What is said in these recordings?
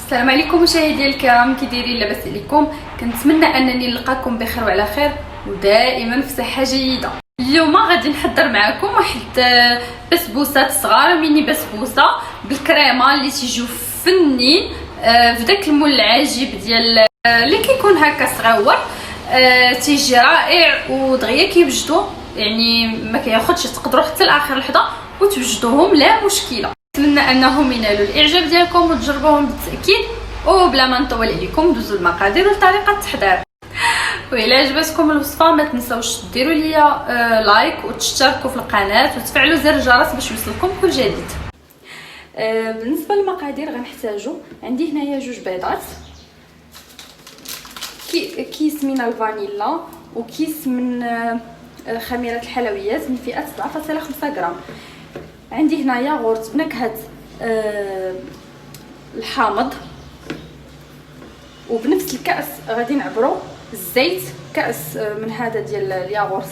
السلام عليكم مشاهدي الكرام، كي دايرين؟ لاباس عليكم؟ كنتمنى انني نلقاكم بخير وعلى خير ودائما في صحه جيده. اليوم غادي نحضر معكم واحد بسبوسات صغار، ميني بسبوسه بالكريمه اللي تيجيو فنين في داك المول العجيب ديال اللي كيكون هكا صغيور. تيجي رائع ودغيا كيوجدوا، يعني ما كياخذش، تقدروا حتى لاخر لحظه وتوجدوهم لا مشكله. نتمنى انهم ينالوا الاعجاب ديالكم وتجربوهم بالتاكيد. وبلا ما نطول عليكم دوزوا المقادير وطريقه التحضير. وإلا عجبتكم الوصفه ما تنساوش ديروا لي لايك وتشتركوا في القناه وتفعلوا زر الجرس باش يوصلكم كل جديد. بالنسبه للمقادير غنحتاجوا، عندي هنايا 2 بيضات، كيس من الفانيلا وكيس من خميره الحلويات من فئه 7.5 غرام. عندي هنا ياغورت بنكهه الحامض، وبنفس الكاس غادي نعبروا الزيت، كاس من هذا ديال الياغورت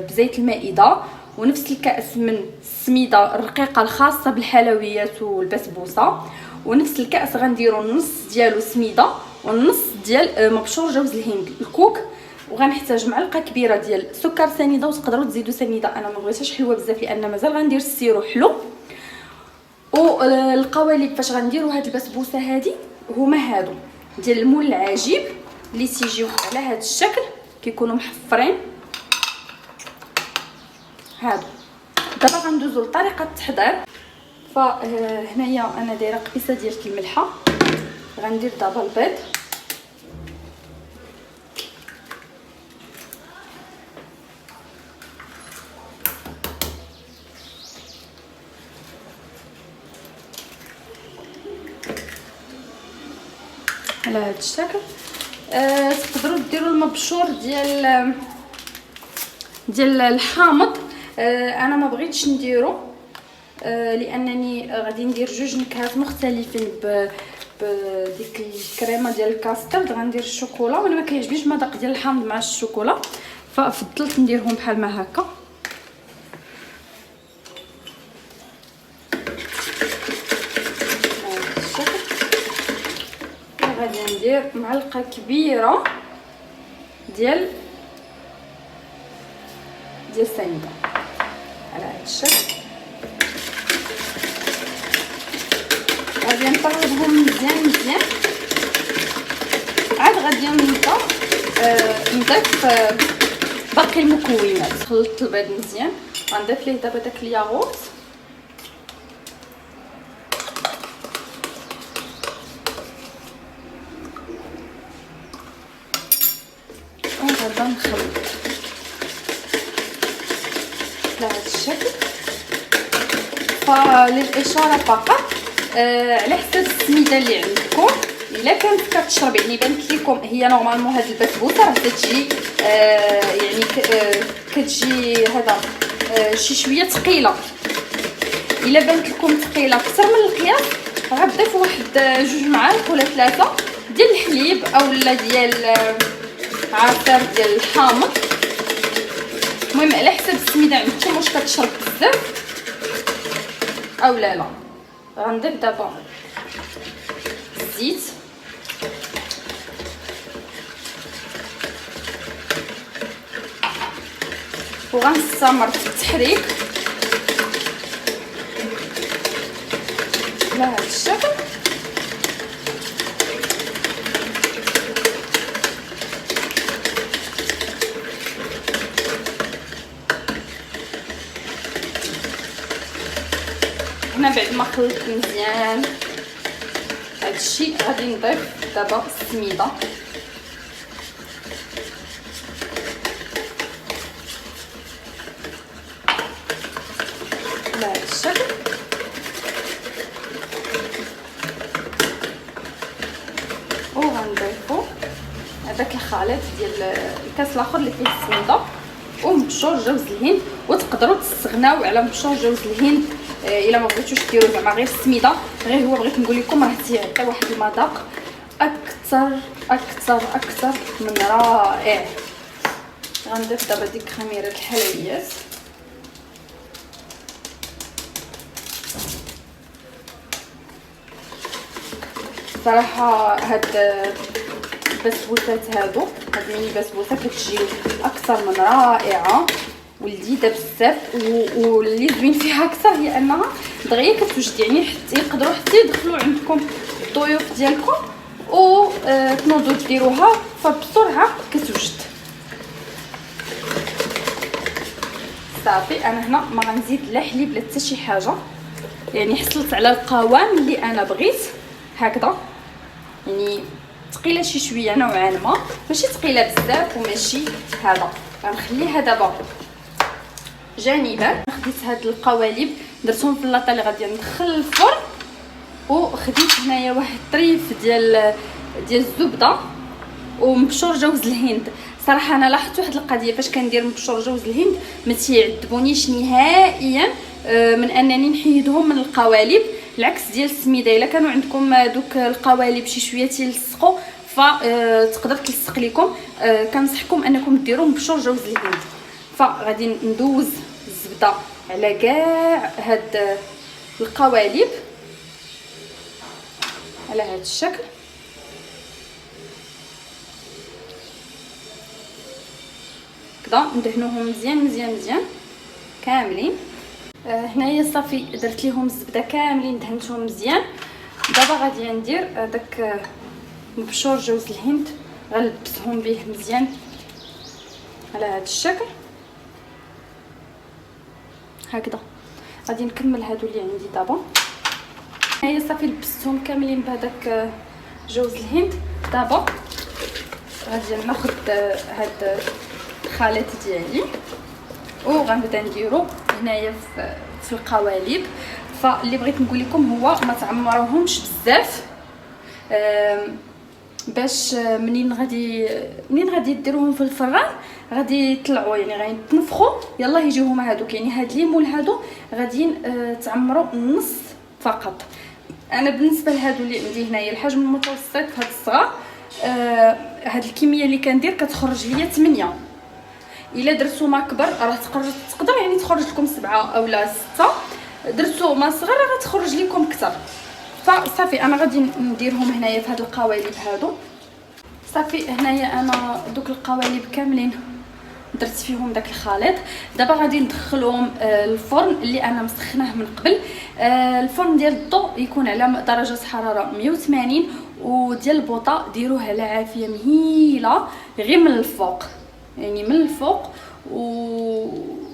بزيت المائده، ونفس الكاس من السميده الرقيقه الخاصه بالحلويات والبسبوسه، ونفس الكاس غنديروا النص ديالو سميده والنص ديال مبشور جوز الهند الكوك. وغنحتاج معلقه كبيره ديال سكر سنيده، وتقدروا تزيدوا سنيده، انا ما بغيتهاش حلوه بزاف لان مازال غندير السيرو حلو. والقوالب فاش غنديروا هاد البسبوسه هادي هما هادو ديال المول العجيب اللي تيجيو على هاد الشكل، كيكونوا محفرين هادو. دابا غندوزو لطريقه التحضير. فهنايا انا دايره قبيصه ديال الملحه، غندير دابا البيض، على هذا الشكل. تقدروا ديروا المبشور ديال الحامض، انا ما بغيتش نديرو لانني غادي ندير 2 نكهات مختلفين بديك الكريمه ديال الكاسترد. غندير الشوكولا، وانا ما كيعجبنيش المذاق ديال الحامض مع الشوكولا، ففضلت نديرهم بحال ما هكا. غادي ندير معلقه كبيره ديال السنيده على هذا الشكل. غادي نطربهم مزيان عاد غادي نضيف باقي المكونات. خلطت البيض مزيان، غنضيف ليه دابا داك الياغورت وغادي نخلط على هذا الشكل. فللاشاره فقط على حسب السميده اللي عندكم، الا كانت كتشرب يعني بانت لكم هي نورمالمون هاد البسبوسه راه كتجي يعني كتجي هذا شي شويه ثقيله. الا بانت لكم ثقيله اكثر من القياس غتضيفوا واحد 2 معالق ولا 3 ديال الحليب اولا ديال عصير ديال الحامض. المهم على حسب السميده عندكم، واش كتشرب بزاف او لا. غنضيف دابا الزيت، وغنستمر في التحريك على هذا الشكل. هنا بعد ما خلطت مزيان هادشي غادي نضيف دابا السميده على هذا الشكل. وغنضيفو هذاك الخليط ديال الكاس الاخر اللي فيه السميده ومبشور جوز الهند. وتقدروا تستغناو على مبشور جوز الهند الا ما بغيتوش ديروا زعما غير السميده، غير هو بغيت نقول لكم راه تيعطي واحد المذاق اكثر من رائع. غنضيف دابا ديك خميره الحلويات صراحه هاد البسبوسات هادو، هاد الميني بسبوسه كتجي اكثر من رائعه ولذيذه بزاف. واللي زوين فيها اكثر هي انها دغيا كتوجد، يعني حتى يقدروا حتى يدخلوا عندكم الضيوف ديالكم و تنوضوا ديروها فبسرعه كتوجد. صافي انا هنا ما غنزيد لا حليب لا حتى شي حاجه، يعني حصلت على القوام اللي انا بغيت هكذا، يعني ثقيله شي شويه نوعا ما، ماشي ثقيله بزاف وماشي هذا. غنخليها دابا جانبا. خديت هاد القوالب درتهم في اللاطه اللي غادي ندخل الفرن، وخديت هنايا واحد الطريف ديال الزبده ومبشور جوز الهند. صراحه انا لاحظت واحد القضيه، فاش كندير مبشور جوز الهند ما تيعذبونيش نهائيا من انني نحيدهم من القوالب، العكس ديال السميده. الا كانوا عندكم دوك القوالب شي شويه تيلصقوا فتقدر تلصق لكم، كنصحكم انكم ديروا مبشور جوز الهند. فغادي ندوز الزبده على كاع هاد القوالب على هاد الشكل. كدا ندهنوهم مزيان مزيان مزيان كاملين. هنايا صافي درت ليهم الزبده كاملين دهنتهم مزيان. دابا غادي ندير داك مبشور جوز الهند، غنلبسهم به مزيان على هذا الشكل هكذا. غادي نكمل هادو اللي عندي دابا. هيا صافي لبستهم كاملين بهذاك جوز الهند. دابا غادي ناخذ هاد الخليط ديالي وغنبدا نديرو هنايا في القوالب. فاللي بغيت نقول لكم هو ما تعمروهمش بزاف، باش منين غادي ديروهم في الفران غادي يطلعوا، يعني غيتنفخوا يلا يجيو هما هادوك. يعني هاد ليمون هادو غادي تعمروا النص فقط. انا بالنسبه لهادو اللي عندي هنايا الحجم المتوسط، هاد الصغار هاد الكميه اللي كندير كتخرج ليا 8. الا درتو ما كبر راه تقدر يعني تخرج لكم 7 اولا 6، درتو ما صغر راه غتخرج لكم اكثر. فصافي انا غادي نديرهم هنايا في هاد القوالب هادو. صافي هنايا انا دوك القوالب كاملين درت فيهم داك الخليط. دابا غادي ندخلهم الفرن اللي انا مسخناه من قبل. الفرن ديال الضو يكون على درجه حراره 180، وديال البوطه ديروه على عافيه مهيله غير من الفوق، يعني من الفوق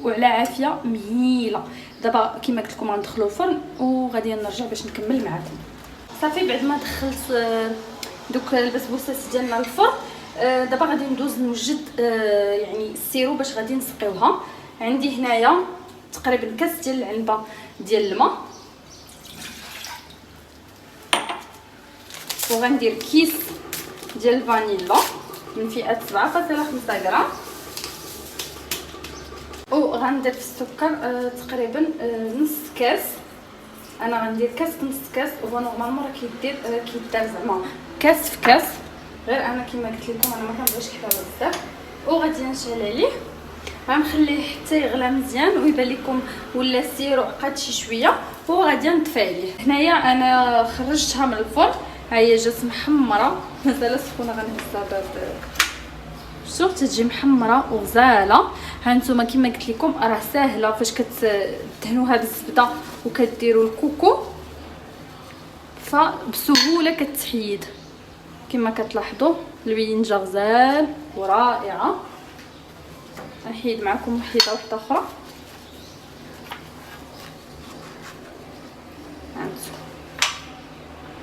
وعلى عافيه مهيله. دابا كما قلت لكم غندخلوا الفرن وغادي نرجع باش نكمل معكم. صافي بعد ما دخلت دوك البسبوسات ديالنا الفرن، دابا غادي ندوز نوجد يعني السيرو باش غادي نسقيوها. عندي هنايا تقريبا كاس ديال العنبه ديال الماء، وغندير كيس ديال الفانيلا من فئه 7.5 غرام، وغندير في السكر تقريبا نص كاس. انا غندير كاس نص كاس، هو نورمالمون راه كيدار زعما كاس في كاس، غير انا كما قلت لكم انا ما كنبغيش الحلاوه بزاف. وغادي نشعل عليه، غنخليه حتى يغلى مزيان ويبان لكم ولا السيرو عقد شي شويه، وغادي نطفي عليه. هنايا انا خرجتها من الفرن، ها هي جات محمره مازال سخونه. غنهزها بهاد شوف تجي محمره وغزاله. ها نتوما كما قلت لكم راه ساهله فاش كتدهنوها بالزبده وكديروا الكوكو، فبسهوله كتحيد. كما كتلاحظوا الوينجه غزال ورائعه. نحيد معكم وحيده واحده اخرى. هانتو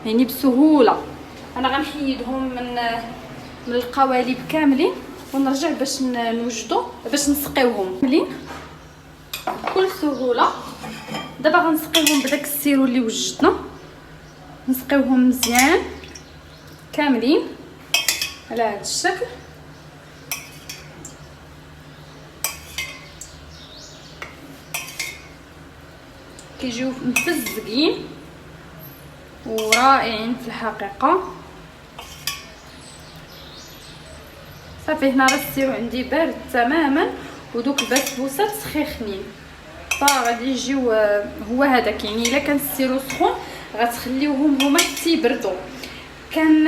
يعني بسهوله. انا غنحيدهم من القوالب كاملين ونرجع باش نوجدو باش نسقيوهم كاملين بكل سهوله. دابا غنسقيوهم بداك السيرو اللي وجدنا، نسقيوهم مزيان كاملين على هذا الشكل. كيجيو مفزقين ورائعين في الحقيقه. صافي هنا راه السيرو عندي بارد تماما ودوك البسبوسات سخيخنين، فغادي يجيو هو هذاك. يعني الا كان السيرو سخون غتخليوهم هما حتى يبردوا. كان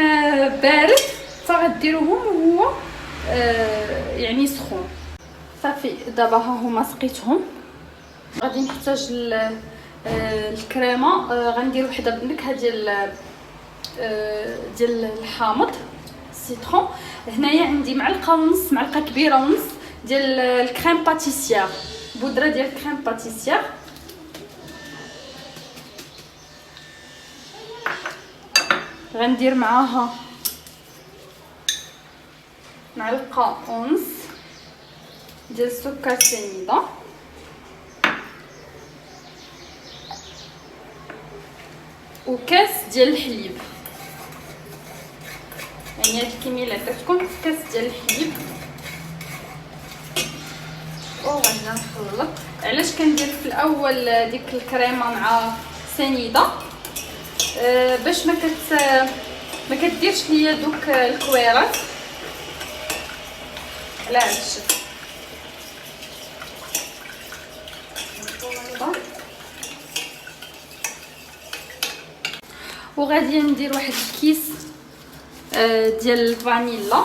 بارد فغديروهم وهو يعني سخون. صافي دابا ها هما سقيتهم. غادي نحتاج الكريمه. غندير وحده بالنكهه ديال الحامض السيترون. هنايا عندي معلقه ونص، معلقه كبيره ونص ديال الكريم باتيسير، بودره ديال الكريم باتيسير. غندير معاها معلقه ونص ديال السكر سنيده، وكاس ديال الحليب. يعني هاد الكميه اللي عطيتكم كاس ديال الحليب. وغادي نخلط. علاش كندير في الاول ديك الكريمه مع سنيده؟ باش ما كديرش ليا دوك الكويرات على هاد الشكل. وغادي ندير واحد الكيس ديال الفانيلا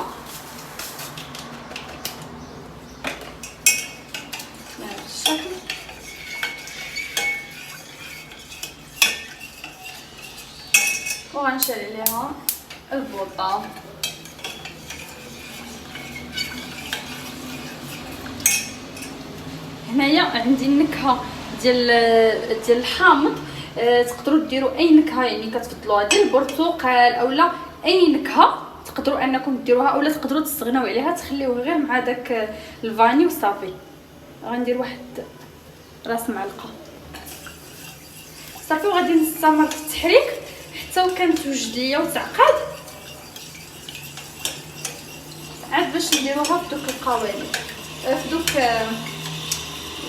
بهذا الشكل. وغنشعل عليها البوطه. هنايا عندي النكهه ديال الحامض. تقدروا ديروا اي نكهه يعني كتفضلوها، ديال البرتقال اولا اي نكهه تقدروا انكم ديروها، اولا تقدروا تستغناو عليها تخليوه غير مع داك الفاني وصافي. غندير واحد راس معلقه صافي. وغادي نستمر في التحريك حتى وكنتوجد ليا وتعقد، عاد باش نديروها في دوك القوالب، في دوك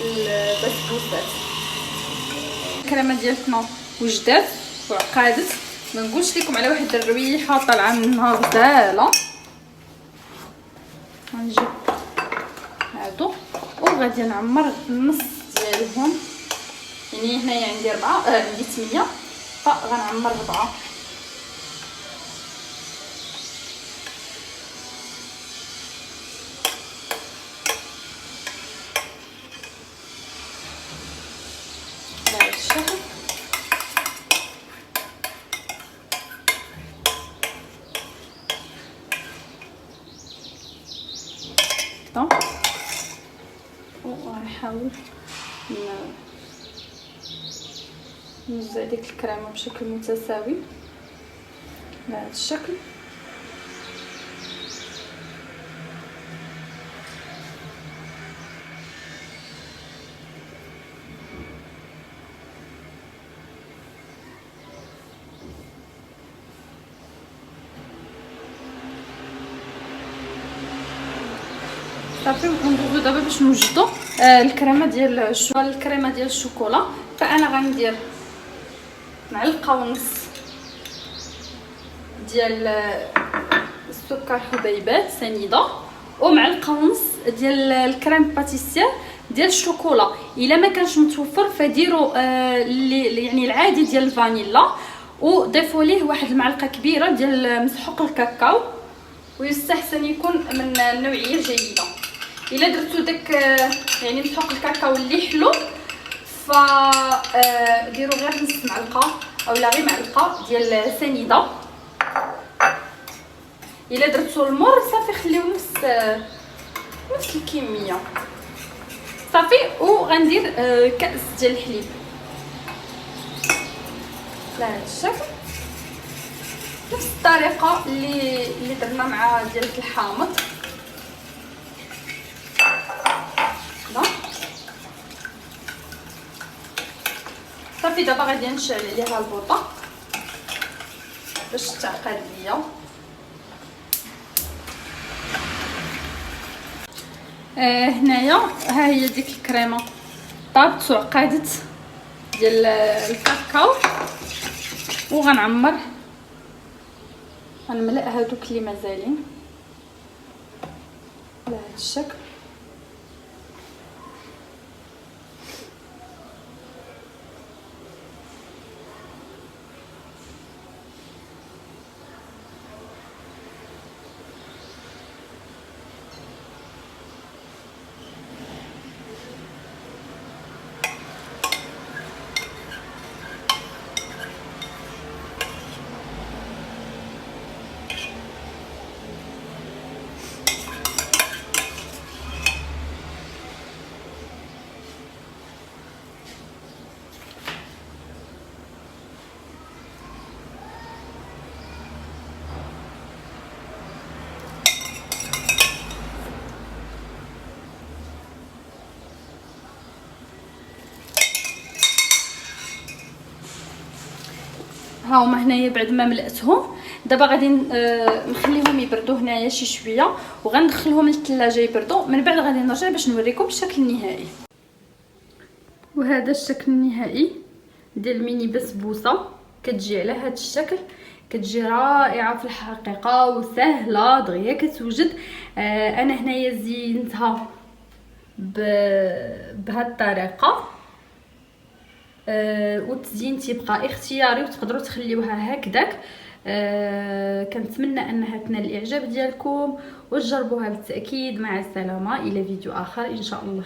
البسبوسات. الكريمه ديالتنا وجدات وعقادت. ما نقولش لكم على واحد الرويحه طالعه منها غزاله. غنجيب هادو وغادي نعمر النص ديالهم. يعني هنايا عندي 4 عندي 8 فغنعمر 4. بهذا الشكل. وغنحاول نوزع ديك الكريمه بشكل متساوي بهذا الشكل. صافي وندوزو دابا باش نوجدو الكريمه ديال الشوكولا. فانا غندير معلقه ونص ديال السكر حبيبات سنيده، ومعلقه ونص ديال الكريم باتيسير ديال الشوكولا. الا ما كانش متوفر فديروا يعني العادي ديال الفانيلا، وضيفوا ليه واحد المعلقه كبيره ديال مسحوق الكاكاو، ويستحسن يكون من نوعيه جيده. الا درتو داك يعني مسحوق الكاكاو اللي حلو ديروا غير نص معلقه اولا غير معلقه ديال سنيده. الا درتو المر صافي خليو نفس الكميه صافي. وغندير كاس ديال الحليب بهذا الشكل، نفس الطريقه اللي درنا مع ديال الحامض. صافي دابا غادي نشعل عليها البوطه باش تعقد ليا. هنايا ها هي ديك الكريمه طابت وعقدت ديال الكاكاو. وغنعمر غنملأ هادوك اللي مازالين بهذا الشكل. ها هما هنايا بعد ما ملأتهم. دابا غادي نخليهم يبردوا هنايا شي شويه وغندخلهم للثلاجه يبردوا. من بعد غادي نرجع باش نوريكم الشكل النهائي. وهذا الشكل النهائي ديال الميني بسبوسه، كتجي على هذا الشكل، كتجي رائعه في الحقيقه وسهله دغيا كتوجد. انا هنايا زينتها بهذه الطريقه. والتزيين تيبقى اختياري وتقدروا تخليوها هكذاك. كنتمنى انها تنال الاعجاب ديالكم وتجربوها بالتاكيد. مع السلامه الى فيديو اخر ان شاء الله.